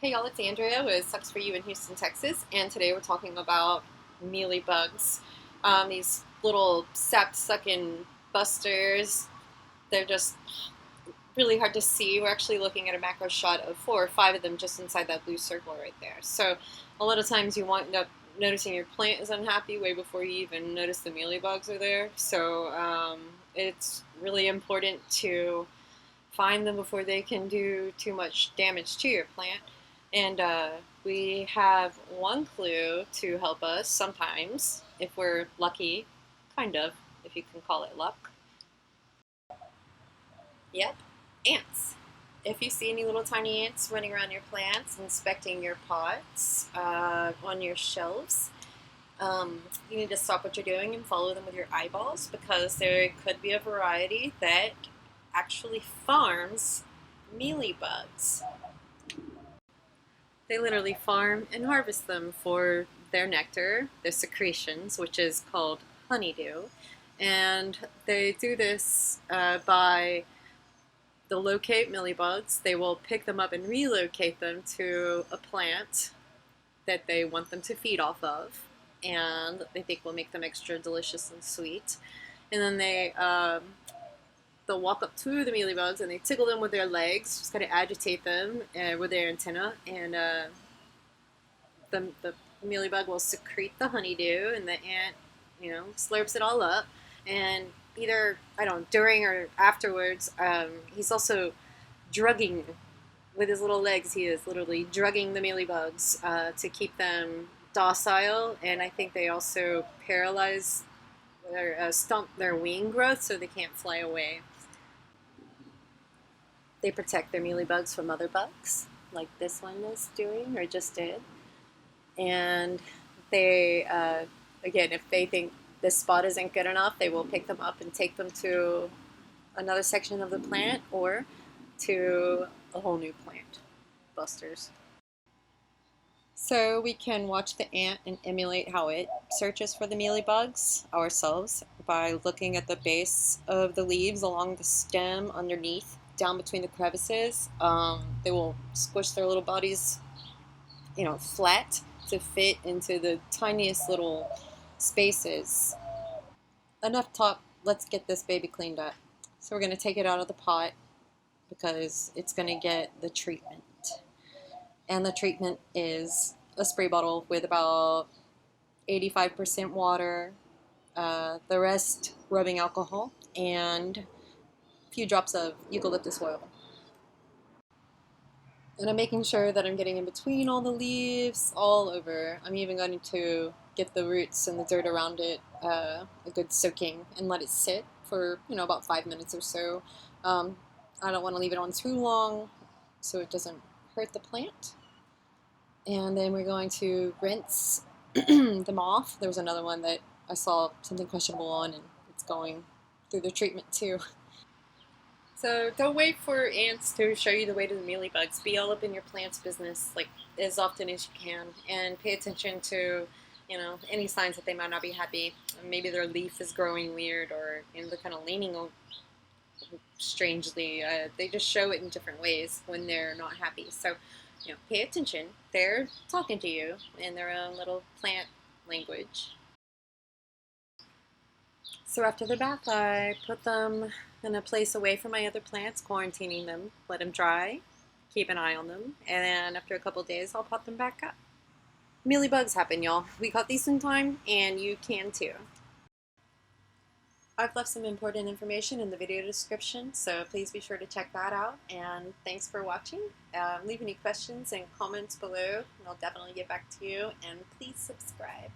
Hey y'all, it's Andrea with Sucs for You in Houston, Texas, and today we're talking about mealybugs. These little sap-sucking busters, they're just really hard to see. We're actually looking at a macro shot of 4 or 5 of them just inside that blue circle right there. So a lot of times you wind up noticing your plant is unhappy way before you even notice the mealybugs are there. So it's really important to find them before they can do too much damage to your plant. And we have one clue to help us sometimes, if we're lucky, kind of, if you can call it luck. Yep, ants. If you see any little tiny ants running around your plants, inspecting your pots, on your shelves, you need to stop what you're doing and follow them with your eyeballs, because there could be a variety that actually farms mealybugs. They literally farm and harvest them for their nectar, their secretions, which is called honeydew. And they do this by they'll locate mealybugs, they will pick them up and relocate them to a plant that they want them to feed off of, and they think will make them extra delicious and sweet. And then they'll walk up to the mealybugs and they tickle them with their legs, just kind of agitate them with their antenna, and the mealybug will secrete the honeydew, and the ant, slurps it all up. And either, I don't know, during or afterwards, he's also drugging with his little legs. He is literally drugging the mealybugs to keep them docile, and I think they also paralyze or stump their wing growth so they can't fly away. They protect their mealybugs from other bugs, like this one is doing or just did. And they, again, if they think this spot isn't good enough, they will pick them up and take them to another section of the plant or to a whole new plant. Busters. So we can watch the ant and emulate how it searches for the mealybugs ourselves by looking at the base of the leaves along the stem underneath, down between the crevices. They will squish their little bodies, flat to fit into the tiniest little spaces. Enough talk, let's get this baby cleaned up. So we're going to take it out of the pot because it's going to get the treatment. And the treatment is a spray bottle with about 85% water, the rest rubbing alcohol, and a few drops of eucalyptus oil. And I'm making sure that I'm getting in between all the leaves, all over. I'm even going to get the roots and the dirt around it a good soaking and let it sit for, about 5 minutes or so. I don't want to leave it on too long so it doesn't hurt the plant. And then we're going to rinse them off. There was another one that I saw something questionable on, and it's going through the treatment too. So don't wait for ants to show you the way to the mealybugs. Be all up in your plant's business, like, as often as you can, and pay attention to, any signs that they might not be happy. Maybe their leaf is growing weird, or they're kind of leaning strangely. They just show it in different ways when they're not happy. So, pay attention. They're talking to you in their own little plant language. So after the bath, I put them in a place away from my other plants, quarantining them, let them dry, keep an eye on them, and then after a couple days, I'll pot them back up. Mealybugs happen, y'all. We caught these in time, and you can too. I've left some important information in the video description, so please be sure to check that out, and thanks for watching. Leave any questions and comments below, and I'll definitely get back to you, and please subscribe.